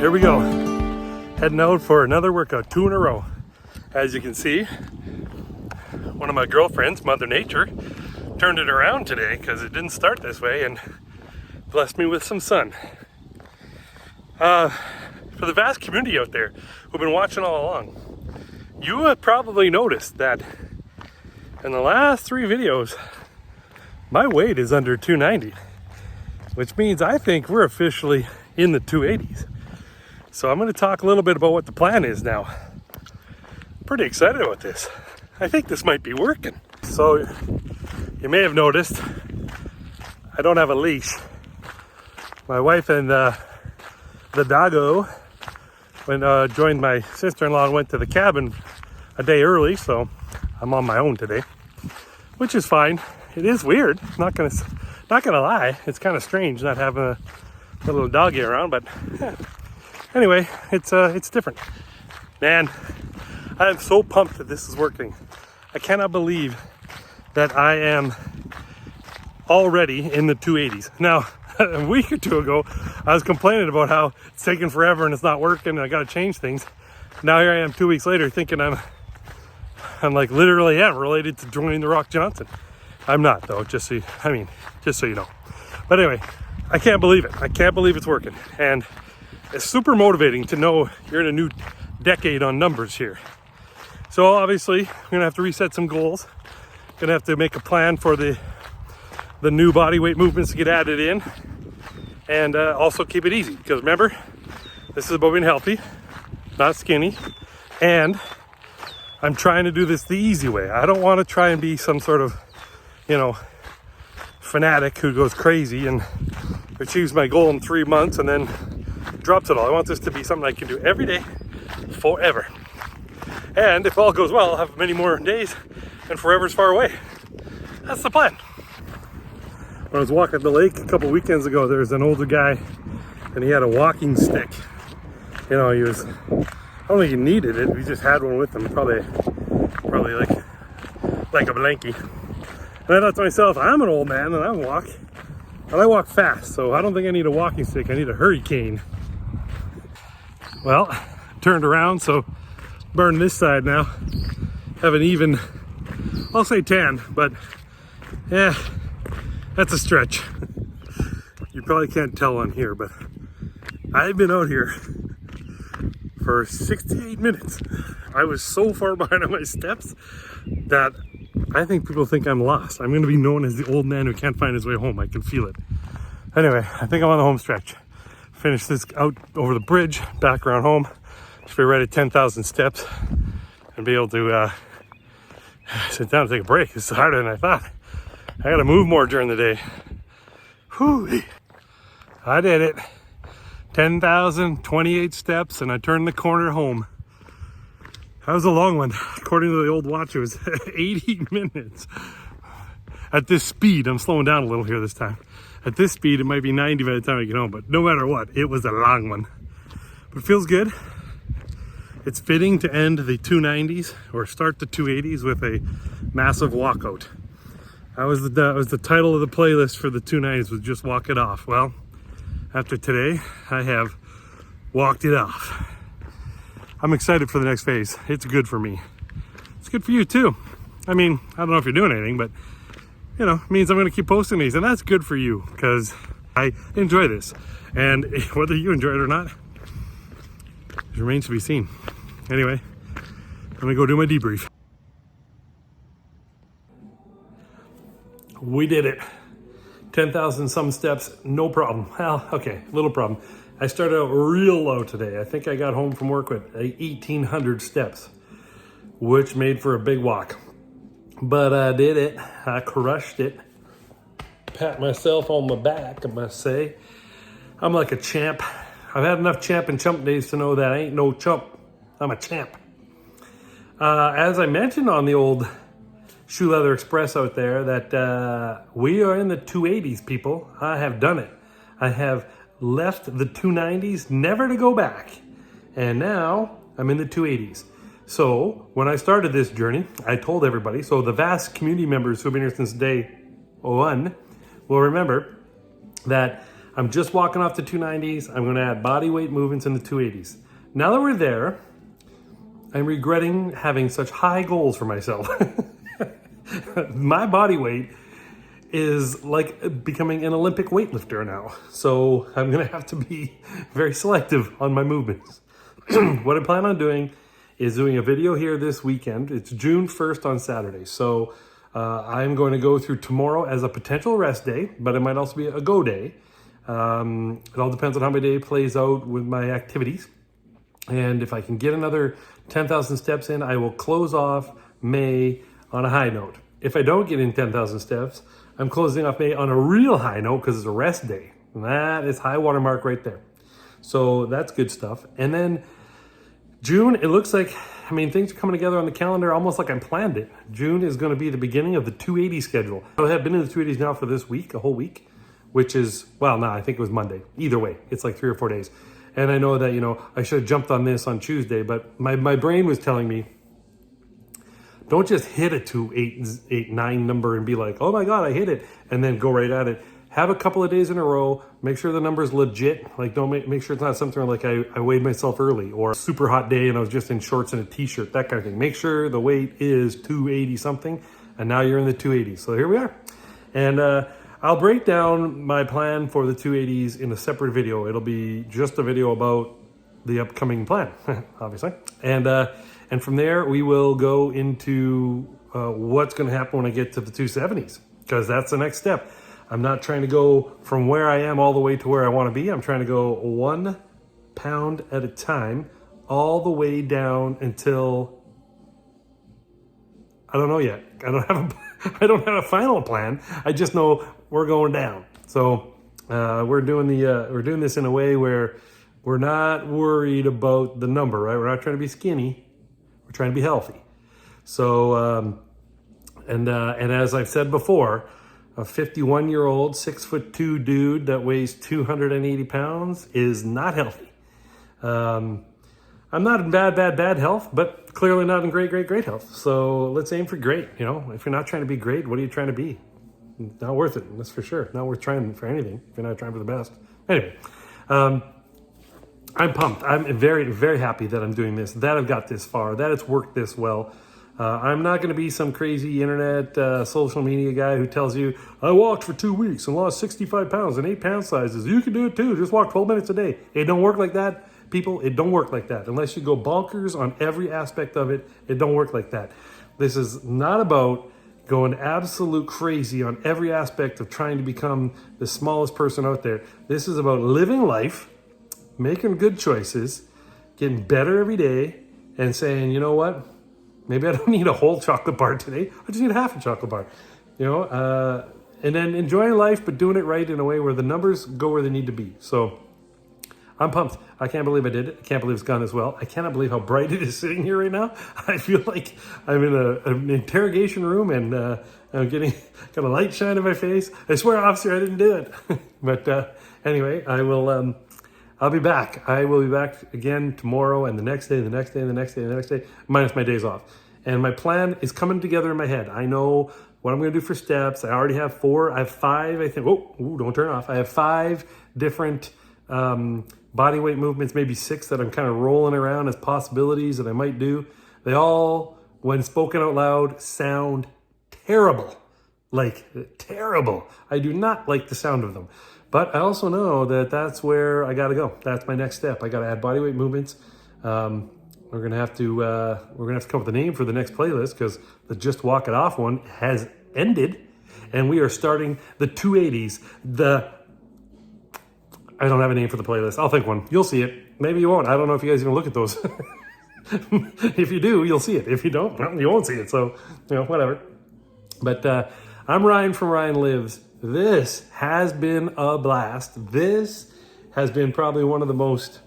here we go. Heading out for another workout, 2 in a row. As you can see, one of my girlfriends, Mother Nature, turned it around today because it didn't start this way and blessed me with some sun. For the vast community out there who've been watching all along, you have probably noticed that in the last 3 videos, my weight is under 290, which means I think we're officially in the 280s. So I'm going to talk a little bit about what the plan is now. I'm pretty excited about this. I think this might be working. So you may have noticed I don't have a leash. My wife and the doggo joined my sister-in-law and went to the cabin a day early, so I'm on my own today, which is fine. It is weird, not gonna lie. It's kind of strange not having a little doggy around, but yeah. Anyway, it's different. Man, I am so pumped that this is working. I cannot believe that I am already in the 280s. Now, a week or 2 ago, I was complaining about how it's taking forever and it's not working and I gotta change things. Now here I am 2 weeks later thinking I'm like literally am related to Dwayne The Rock Johnson. I'm not though, just so you know. But anyway, I can't believe it. I can't believe it's working. And it's super motivating to know you're in a new decade on numbers here. So obviously, we're gonna have to reset some goals. Gonna have to make a plan for the new body weight movements to get added in, and also keep it easy. Because remember, this is about being healthy, not skinny, and I'm trying to do this the easy way. I don't want to try and be some sort of, fanatic who goes crazy and achieves my goal in 3 months and then drops it all. I want this to be something I can do every day, forever. And if all goes well, I'll have many more days and forever's far away. That's the plan. When I was walking the lake a couple weekends ago, there was an older guy and he had a walking stick. I don't think he needed it, he just had one with him, probably like a blankie. And I thought to myself, I'm an old man and I walk fast, so I don't think I need a walking stick, I need a hurricane. Well, turned around, so burn this side now. Have an even, I'll say tan, but yeah, that's a stretch. You probably can't tell on here, but I've been out here for 68 minutes. I was so far behind on my steps that I think people think I'm lost. I'm going to be known as the old man who can't find his way home. I can feel it. Anyway, I think I'm on the home stretch. Finish this out over the bridge, back around home. Should be right at 10,000 steps and be able to sit down and take a break. It's harder than I thought. I got to move more during the day. Whew. I did it. 10,028 steps and I turned the corner home. That was a long one. According to the old watch, it was 80 minutes. At this speed, I'm slowing down a little here this time. At this speed, it might be 90 by the time I get home, but no matter what, it was a long one. But it feels good. It's fitting to end the 290s or start the 280s with a massive walkout. That was the title of the playlist for the 290s, was just walk it off. Well, after today, I have walked it off. I'm excited for the next phase. It's good for me. It's good for you too. I mean, I don't know if you're doing anything, but it means I'm going to keep posting these, and that's good for you because I enjoy this. And whether you enjoy it or not, it remains to be seen. Anyway, I'm going to go do my debrief. We did it. 10,000 some steps, no problem. Well, okay, little problem. I started out real low today. I think I got home from work with 1,800 steps, which made for a big walk. But I did it. I crushed it. Pat myself on the back, I must say. I'm like a champ. I've had enough champ and chump days to know that I ain't no chump. I'm a champ. As I mentioned on the old Shoe Leather Express out there, that we are in the 280s, people. I have done it. I have left the 290s, never to go back. And now I'm in the 280s. So when I started this journey, I told everybody, so the vast community members who've been here since day one will remember that I'm just walking off the 290s. I'm gonna add body weight movements in the 280s. Now that we're there, I'm regretting having such high goals for myself. My body weight is like becoming an Olympic weightlifter now. So I'm gonna have to be very selective on my movements. What I plan on doing is doing a video here this weekend. It's June 1st on Saturday. So I'm going to go through tomorrow as a potential rest day, but it might also be a go day. It all depends on how my day plays out with my activities. And if I can get another 10,000 steps in, I will close off May on a high note. If I don't get in 10,000 steps, I'm closing off May on a real high note because it's a rest day. And that is high water mark right there. So that's good stuff. And then June, it looks like, I mean, things are coming together on the calendar almost like I planned it. June is going to be the beginning of the 280 schedule. I have been in the 280s now for this week, a whole week, which is, well, no, I think it was Monday. Either way, it's like 3 or 4 days. And I know that, you know, I should have jumped on this on Tuesday, but my brain was telling me, don't just hit a 289 number and be like, oh my God, I hit it, and then go right at it. Have a couple of days in a row, make sure the number's legit. Like, don't make sure it's not something like I weighed myself early or a super hot day and I was just in shorts and a t-shirt, that kind of thing. Make sure the weight is 280 something, and now you're in the 280s. So here we are. And I'll break down my plan for the 280s in a separate video. It'll be just a video about the upcoming plan, obviously. And from there, we will go into what's going to happen when I get to the 270s, because that's the next step. I'm not trying to go from where I am all the way to where I want to be. I'm trying to go 1 pound at a time, all the way down until, I don't know yet. I don't have a final plan. I just know we're going down. So we're doing this in a way where we're not worried about the number, right? We're not trying to be skinny. We're trying to be healthy. So and as I've said before, a 51-year-old, 6'2" dude that weighs 280 pounds is not healthy. I'm not in bad health, but clearly not in great health. So let's aim for great. You know, if you're not trying to be great, what are you trying to be? Not worth it, that's for sure. Not worth trying for anything if you're not trying for the best. Anyway, I'm pumped. I'm very happy that I'm doing this, that I've got this far, that it's worked this well. I'm not going to be some crazy internet social media guy who tells you, I walked for 2 weeks and lost 65 pounds in 8 pound sizes. You can do it too. Just walk 12 minutes a day. It don't work like that, people. It don't work like that. Unless you go bonkers on every aspect of it, it don't work like that. This is not about going absolute crazy on every aspect of trying to become the smallest person out there. This is about living life, making good choices, getting better every day, and saying, you know what? Maybe I don't need a whole chocolate bar today. I just need half a chocolate bar, you know, and then enjoying life, but doing it right in a way where the numbers go where they need to be. So I'm pumped. I can't believe I did it. I can't believe it's gone as well. I cannot believe how bright it is sitting here right now. I feel like I'm in an interrogation room and I'm got a light shine in my face. I swear, officer, I didn't do it. But anyway, I'll be back. I will be back again tomorrow and the next day, the next day, the next day, the next day, minus my days off. And my plan is coming together in my head. I know what I'm going to do for steps. I already have 4. I have 5, I think. Oh, don't turn off. I have 5 different body weight movements, maybe 6 that I'm kind of rolling around as possibilities that I might do. They all, when spoken out loud, sound terrible. Like, terrible. I do not like the sound of them. But I also know that that's where I got to go. That's my next step. I got to add bodyweight movements. We're gonna have to come up with a name for the next playlist because the Just Walk It Off one has ended, and we are starting the 280s. I don't have a name for the playlist. I'll think one. You'll see it. Maybe you won't. I don't know if you guys even look at those. If you do, you'll see it. If you don't, well, you won't see it. So, whatever. But I'm Ryan from Ryan Lives. This has been a blast. This has been probably one of the most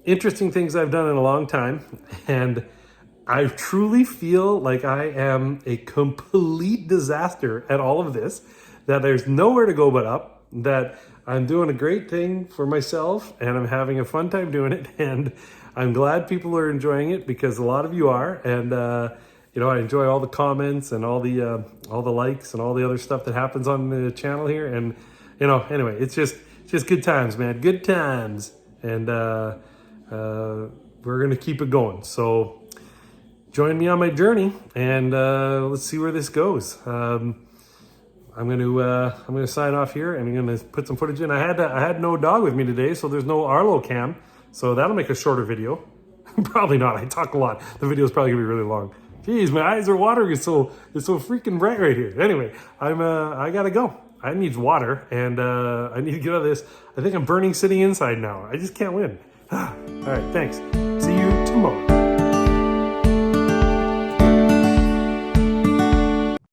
interesting things I've done in a long time. And I truly feel like I am a complete disaster at all of this, that there's nowhere to go but up, that I'm doing a great thing for myself and I'm having a fun time doing it. And I'm glad people are enjoying it because a lot of you are. And, I enjoy all the comments and all the likes and all the other stuff that happens on the channel here. And, anyway, it's just just good times, man. Good times. And we're gonna keep it going. So join me on my journey, and let's see where this goes. I'm gonna sign off here, and I'm gonna put some footage in. I had no dog with me today, so there's no Arlo cam, so that'll make a shorter video. Probably not. I talk a lot. The video is probably gonna be really long. Jeez, my eyes are watering. It's so freaking bright right here. Anyway, I gotta go. I need water, and I need to get out of this. I think I'm burning sitting inside now. I just can't win. All right, thanks. See you tomorrow.